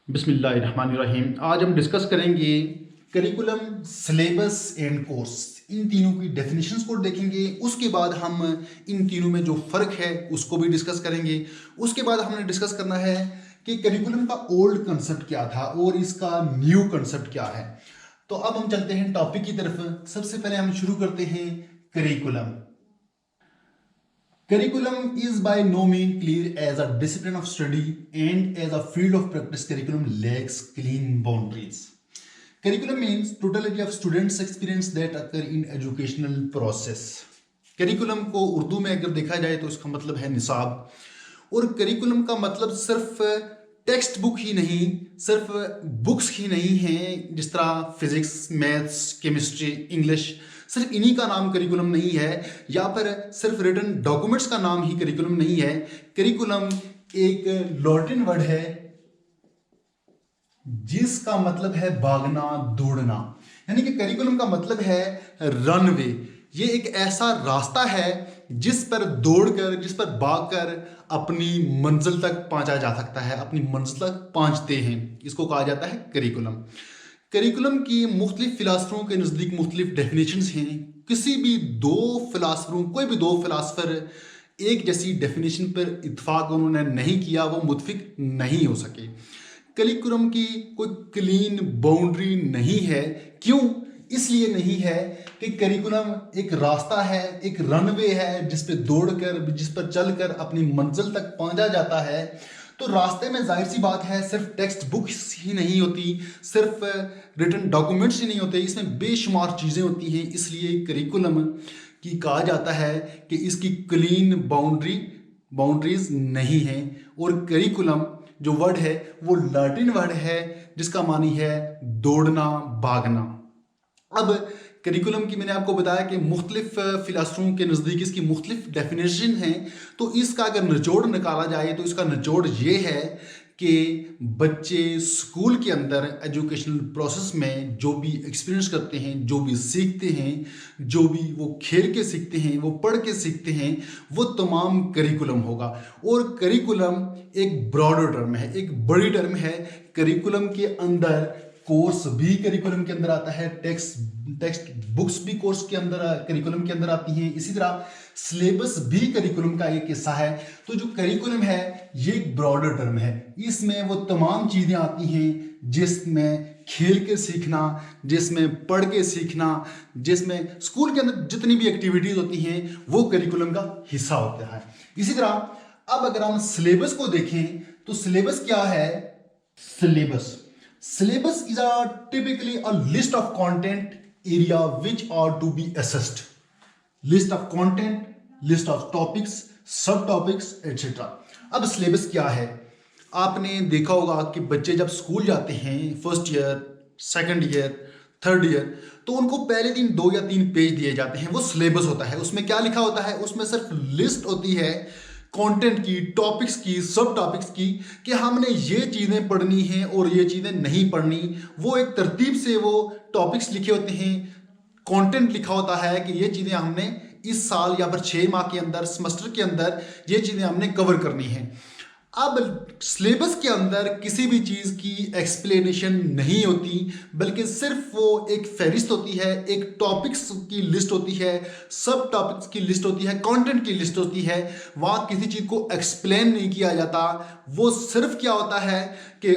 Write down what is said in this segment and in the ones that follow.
बिस्मिल्लाहिर्रहमानिर्रहीम। आज हम डिस्कस करेंगे करिकुलम, सिलेबस एंड कोर्स। इन तीनों की डेफिनेशंस को देखेंगे। उसके बाद हम इन तीनों में जो फ़र्क है उसको भी डिस्कस करेंगे। उसके बाद हमने डिस्कस करना है कि करिकुलम का ओल्ड कंसेप्ट क्या था और इसका न्यू कंसेप्ट क्या है। तो अब हम चलते हैं टॉपिक की तरफ। सबसे पहले हम शुरू करते हैं curriculum. Curriculum is by no means clear as a discipline of study, and as a field of practice, curriculum lacks clean boundaries. Curriculum means totality of students' experience that occur in educational process. Curriculum को उर्दू में अगर देखा जाए तो इसका मतलब है निसाब। और करिकुलम का मतलब सिर्फ टेक्स्ट बुक ही नहीं, सिर्फ बुक्स ही नहीं है। जिस तरह फिजिक्स, मैथ्स, केमिस्ट्री, इंग्लिश, सिर्फ इन्हीं का नाम करिकुलम नहीं है, या फिर सिर्फ रिटन डॉक्यूमेंट्स का नाम ही करिकुलम नहीं है। करिकुलम एक लैटिन वर्ड है जिसका मतलब है भागना, दौड़ना। यानी कि करिकुलम का मतलब है रनवे। ये एक ऐसा रास्ता है जिस पर दौड़कर, जिस पर भागकर अपनी मंजिल तक पहुंचा जा सकता है, अपनी मंजिल तक पहुंचते हैं। इसको कहा जाता है करिकुलम। करिकुलम की मुख्तलिफ फिलासफरों के नज़दीक मुख्तलिफ डेफिनेशंस हैं। किसी भी दो फिलासफरों, कोई भी दो फिलासफर एक जैसी डेफिनेशन पर इत्फाक उन्होंने नहीं किया, वो मुत्फिक नहीं हो सके। करिकुलम की कोई क्लीन बाउंड्री नहीं है। क्यों? इसलिए नहीं है कि करिकुलम एक रास्ता है, एक रनवे है जिस पे दौड़कर, जिस पर चलकर अपनी मंजिल तक पहुंचा जाता है। तो रास्ते में जाहिर सी बात है सिर्फ टेक्स्ट बुक्स ही नहीं होती, सिर्फ रिटन डॉक्यूमेंट्स ही नहीं होते, इसमें बेशुमार चीज़ें होती हैं। इसलिए करिकुलम की कहा जाता है कि इसकी क्लीन बाउंड्रीज नहीं है। और करिकुलम जो वर्ड है वो लैटिन वर्ड है जिसका मानी है दौड़ना, भागना। अब करिकुलम की मैंने आपको बताया कि मुख्तलिफ फिलासफों के नज़दीक इसकी मुख्तलिफ डेफिनेशन हैं। तो इसका अगर निचोड़ निकाला जाए तो इसका निचोड़ ये है कि बच्चे स्कूल के अंदर एजुकेशनल प्रोसेस में जो भी एक्सपीरियंस करते हैं, जो भी सीखते हैं, जो भी वो खेल के सीखते हैं, वो पढ़ के सीखते हैं, वो तमाम करिकुलम होगा। और करिकुलम एक ब्रॉडर टर्म है, एक बड़ी टर्म है। करिकुलम के अंदर कोर्स भी करिकुलम के अंदर आता है, टेक्स्ट बुक्स भी कोर्स के अंदर, करिकुलम के अंदर आती हैं। इसी तरह सिलेबस भी करिकुलम का एक हिस्सा है। तो जो करिकुलम है ये एक ब्रॉडर टर्म है। इसमें वो तमाम चीज़ें आती हैं जिसमें खेल के सीखना, जिसमें पढ़ के सीखना, जिसमें स्कूल के अंदर जितनी भी एक्टिविटीज होती हैं वो करिकुलम का हिस्सा होता है। इसी तरह अब अगर हम सिलेबस को देखें तो सिलेबस क्या है? Syllabus is typically a list of content area which are to be assessed. List of content, list of topics, subtopics, etc. अब सिलेबस क्या है? आपने देखा होगा कि बच्चे जब स्कूल जाते हैं, first year, second year, third year, तो उनको पहले दिन 2 या 3 पेज दिए जाते हैं, वो सिलेबस होता है। उसमें क्या लिखा होता है? उसमें सिर्फ लिस्ट होती है कंटेंट की, टॉपिक्स की, सब टॉपिक्स की, कि हमने ये चीज़ें पढ़नी हैं और ये चीज़ें नहीं पढ़नी। वो एक तरतीब से वो टॉपिक्स लिखे होते हैं, कंटेंट लिखा होता है कि ये चीज़ें हमने इस साल या फिर 6 माह के अंदर, सेमेस्टर के अंदर ये चीज़ें हमने कवर करनी है। अब सिलेबस के अंदर किसी भी चीज़ की एक्सप्लेनेशन नहीं होती, बल्कि सिर्फ वो एक फहरिस्त होती है, एक टॉपिक्स की लिस्ट होती है, सब टॉपिक्स की लिस्ट होती है, कंटेंट की लिस्ट होती है। वहाँ किसी चीज़ को एक्सप्लेन नहीं किया जाता। वो सिर्फ क्या होता है कि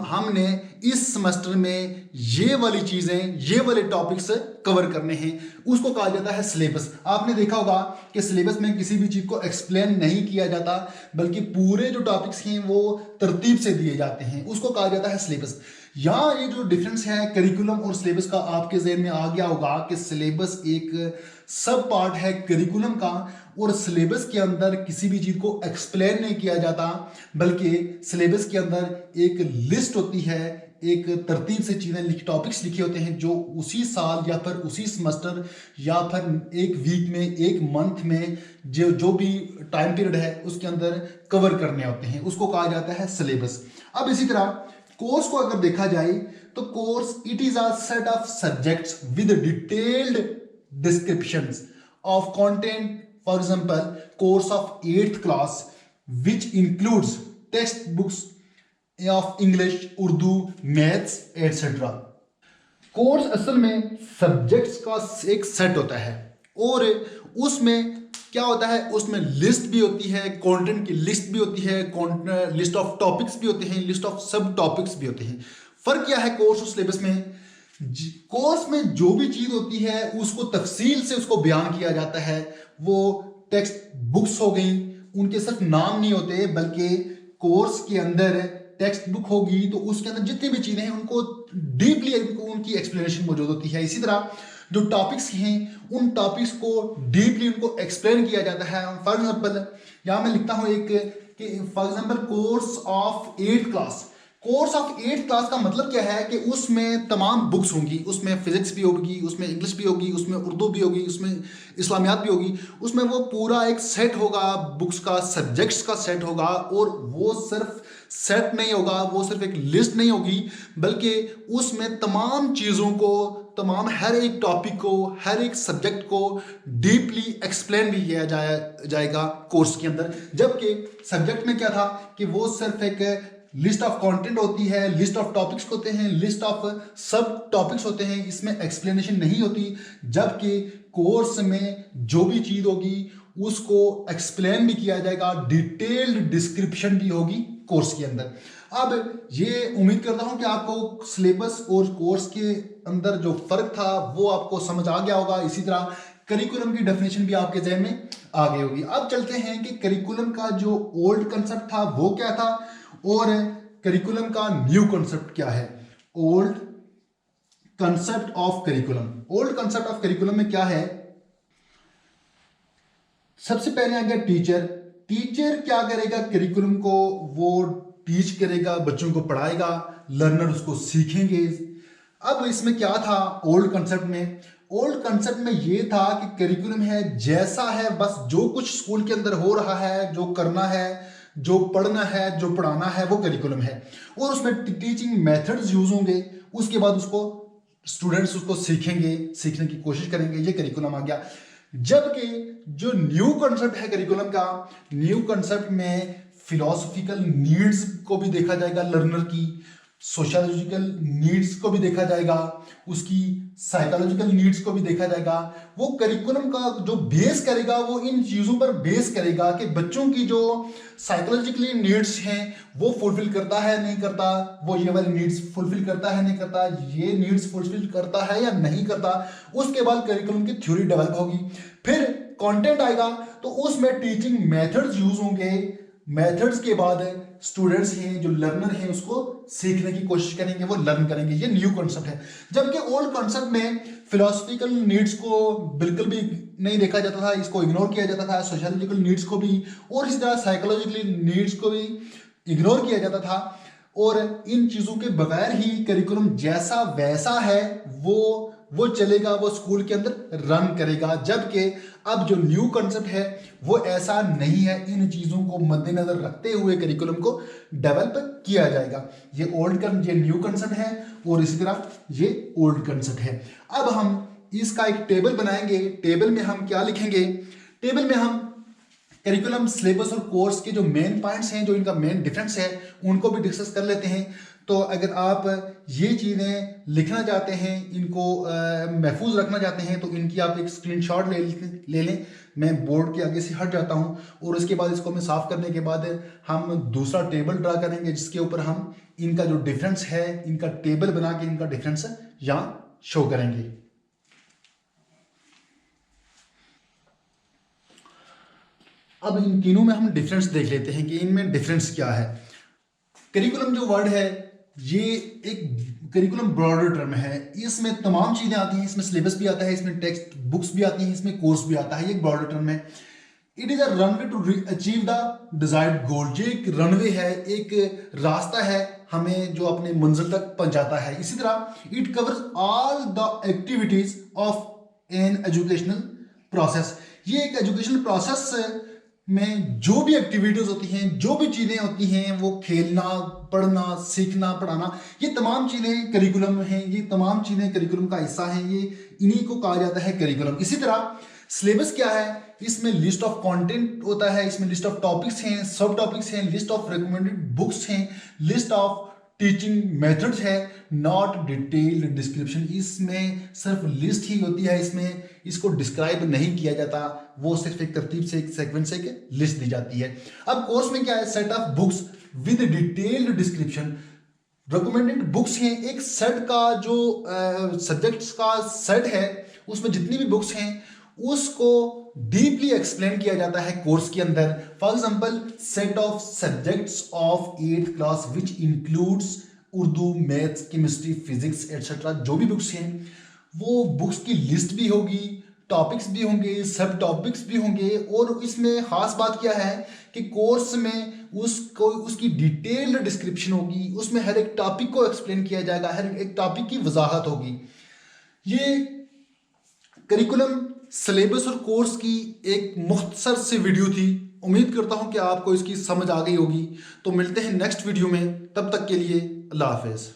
हमने इस सेमेस्टर में ये वाली चीज़ें, ये वाले टॉपिक्स कवर करने हैं, उसको कहा जाता है सिलेबस। आपने देखा होगा कि सिलेबस में किसी भी चीज़ को एक्सप्लेन नहीं किया जाता, बल्कि पूरे जो टॉपिक्स हैं वो तरतीब से दिए जाते हैं, उसको कहा जाता है सिलेबस। यहाँ ये जो डिफरेंस है करिकुलम और सिलेबस का आपके ज़हन में आ गया होगा कि सिलेबस एक सब पार्ट है करिकुलम का, और सिलेबस के अंदर किसी भी चीज़ को एक्सप्लेन नहीं किया जाता, बल्कि सिलेबस के अंदर एक लिस्ट होती है, एक तरतीब से चीज़ें टॉपिक्स लिखे होते हैं जो उसी साल या फिर उसी सेमेस्टर या फिर एक वीक में, एक मंथ में, जो भी टाइम पीरियड है उसके अंदर कवर करने होते हैं, उसको कहा जाता है सिलेबस। अब इसी तरह कोर्स को अगर देखा जाए तो course it is a set of subjects with detailed descriptions of content. For example, course of 8th class which includes text books of English, Urdu, maths etcetera. Course असल में सब्जेक्ट्स का एक सेट होता है और उसमें क्या होता है, उसमें लिस्ट भी होती है, कंटेंट की लिस्ट भी होती है, लिस्ट ऑफ टॉपिक्स भी होते हैं, लिस्ट ऑफ सब टॉपिक्स भी होते हैं। फर्क क्या है कोर्स और सिलेबस में? कोर्स में जो भी चीज होती है उसको तफसील से उसको बयान किया जाता है। वो टेक्स्ट बुक्स हो गई, उनके सिर्फ नाम नहीं होते बल्कि कोर्स के अंदर टेक्स्ट बुक होगी तो उसके अंदर जितनी भी चीजें हैं उनको डीपली उनकी एक्सप्लेनेशन मौजूद होती है। इसी तरह जो टॉपिक्स हैं उन टॉपिक्स को डीपली उनको एक्सप्लेन किया जाता है। फॉर एग्जाम्पल यहाँ मैं लिखता हूँ एक कि for example course of 8th class. Course of 8th class का मतलब क्या है कि उसमें तमाम बुक्स होंगी, उसमें फिजिक्स भी होगी, उसमें इंग्लिश भी होगी, उसमें उर्दू भी होगी, उसमें इस्लामियात भी होगी, उसमें वो पूरा एक सेट होगा, बुक्स का सब्जेक्ट्स का सेट होगा। और वो सिर्फ सेट नहीं होगा, वो सिर्फ एक लिस्ट नहीं होगी बल्कि उसमें तमाम चीज़ों को, तमाम हर एक टॉपिक को, हर एक सब्जेक्ट को डीपली एक्सप्लेन भी किया जाएगा कोर्स के अंदर। जबकि सब्जेक्ट में क्या था कि वो सिर्फ एक लिस्ट ऑफ कंटेंट होती है, लिस्ट ऑफ टॉपिक्स होते हैं, लिस्ट ऑफ सब टॉपिक्स होते हैं, इसमें एक्सप्लेनेशन नहीं होती। जबकि कोर्स में जो भी चीज होगी उसको एक्सप्लेन भी किया जाएगा, डिटेल्ड डिस्क्रिप्शन भी होगी कोर्स के अंदर। अब ये उम्मीद करता हूं कि आपको सिलेबस और कोर्स के अंदर जो फर्क था वो आपको समझ आ गया होगा। इसी तरह करिकुलम की डेफिनेशन भी आपके ज़हन में आ गई होगी। अब चलते हैं कि करिकुलम का जो ओल्ड कंसेप्ट था वो क्या था और करिकुलम का न्यू कंसेप्ट क्या है। Old concept of curriculum. Old concept of curriculum में क्या है? सबसे पहले आ गया टीचर। टीचर क्या करेगा? करिकुलम को वो टीच करेगा, बच्चों को पढ़ाएगा, लर्नर उसको सीखेंगे। अब इसमें क्या था ओल्ड कंसेप्ट में? ओल्ड कंसेप्ट में ये था कि करिकुलम है जैसा है, बस जो कुछ स्कूल के अंदर हो रहा है, जो करना है, जो पढ़ना है, जो पढ़ाना है, वो करिकुलम है। और उसमें टीचिंग मेथड्स यूज होंगे, उसके बाद उसको स्टूडेंट्स उसको सीखेंगे, सीखने की कोशिश करेंगे, ये करिकुलम आ गया। जबकि जो न्यू कंसेप्ट है करिकुलम का, न्यू कंसेप्ट में फिलोसफिकल नीड्स को भी देखा जाएगा, लर्नर की सोशोलॉजिकल नीड्स को भी देखा जाएगा, उसकी साइकोलॉजिकल नीड्स को भी देखा जाएगा। वो करिकुलम का जो बेस करेगा वो इन चीज़ों पर बेस करेगा कि बच्चों की जो साइकोलॉजिकली नीड्स हैं वो फुलफिल करता है नहीं करता, वो ये वाली नीड्स फुलफिल करता है नहीं करता, ये नीड्स फुलफिल करता है या नहीं करता। उसके बाद करिकुलम की थ्योरी डेवलप होगी, फिर कंटेंट आएगा तो उसमें टीचिंग मेथड्स यूज होंगे। मेथड्स के बाद स्टूडेंट्स हैं जो लर्नर हैं उसको सीखने की कोशिश करेंगे, वो लर्न करेंगे। ये न्यू कॉन्सेप्ट है। जबकि ओल्ड कॉन्सेप्ट में फिलोसफिकल नीड्स को बिल्कुल भी नहीं देखा जाता था, इसको इग्नोर किया जाता था, सोशोलॉजिकल नीड्स को भी और इसी तरह साइकोलॉजिकली नीड्स को भी इग्नोर किया जाता था। और इन चीज़ों के बगैर ही करिकुलम जैसा वैसा है वो चलेगा, वो स्कूल के अंदर रन करेगा। जबकि अब जो न्यू कंसेप्ट है वो ऐसा नहीं है, इन चीज़ों को मद्देनजर रखते हुए करिकुलम को डेवलप किया जाएगा। ये न्यू कंसेप्ट है और इसी तरह ये ओल्ड कंसेप्ट है। अब हम इसका एक टेबल बनाएंगे। टेबल में हम क्या लिखेंगे? टेबल में हम करिकुलम, सिलेबस और कोर्स के जो मेन पॉइंट्स हैं, जो इनका मेन डिफरेंस है, उनको भी डिस्कस कर लेते हैं। तो अगर आप ये चीज़ें लिखना चाहते हैं, इनको महफूज रखना चाहते हैं, तो इनकी आप एक स्क्रीनशॉट ले लें। मैं बोर्ड के आगे से हट जाता हूं और उसके बाद इसको मैं साफ करने के बाद हम दूसरा टेबल ड्रा करेंगे जिसके ऊपर हम इनका जो डिफरेंस है, इनका टेबल बना के इनका डिफरेंस यहाँ शो करेंगे। अब इन तीनों में हम डिफरेंस देख लेते हैं कि इनमें डिफरेंस क्या है। करिकुलम जो वर्ड है ये एक करिकुलम ब्रॉडर टर्म है, इसमें तमाम चीज़ें आती हैं, इसमें सिलेबस भी आता है, इसमें टेक्स्ट बुक्स भी आती हैं, इसमें कोर्स भी आता है। ये एक ब्रॉडर टर्म है। It is a runway to achieve the desired goal. ये एक रनवे है, एक रास्ता है हमें जो अपने मंजिल तक पहुंचाता है। इसी तरह it covers all the activities of an educational process. ये एक एजुकेशनल प्रोसेस में जो भी एक्टिविटीज होती हैं, जो भी चीज़ें होती हैं, वो खेलना, पढ़ना, सीखना, पढ़ाना, ये तमाम चीज़ें करिकुलम हैं, ये तमाम चीज़ें करिकुलम का हिस्सा हैं। ये इन्हीं को कहा जाता है करिकुलम। इसी तरह सिलेबस क्या है? इसमें लिस्ट ऑफ कंटेंट होता है, इसमें लिस्ट ऑफ टॉपिक्स हैं, सब टॉपिक्स हैं, लिस्ट ऑफ रिकमेंडेड बुक्स हैं, लिस्ट ऑफ टीचिंग मेथड्स है, नॉट डिटेल्ड डिस्क्रिप्शन। इसमें सिर्फ लिस्ट ही होती है, इसमें इसको डिस्क्राइब नहीं किया जाता, वो सिर्फ एक तरतीब से, एक सेक्वेंस से एक लिस्ट दी जाती है। अब कोर्स में क्या है? Set of books with detailed description. Recommended books हैं, एक सेट का जो सब्जेक्ट्स का सेट है, उसमें जितनी भी बुक्स हैं उसको डीपली एक्सप्लेन किया जाता है कोर्स के अंदर। For example, set of subjects of 8th class which includes Urdu, maths, chemistry, physics etcetera. जो भी बुक्स हैं वो बुक्स की लिस्ट भी होगी, टॉपिक्स भी होंगे, सब टॉपिक्स भी होंगे। और इसमें खास बात क्या है कि कोर्स में उसको उसकी डिटेल्ड डिस्क्रिप्शन होगी, उसमें हर एक टॉपिक को एक्सप्लेन किया जाएगा, हर एक टॉपिक की वजाहत होगी। ये करिकुलम, सिलेबस और कोर्स की एक मुख्तसर सी वीडियो थी। उम्मीद करता हूं कि आपको इसकी समझ आ गई होगी। तो मिलते हैं नेक्स्ट वीडियो में, तब तक के लिए अल्लाह हाफिज़।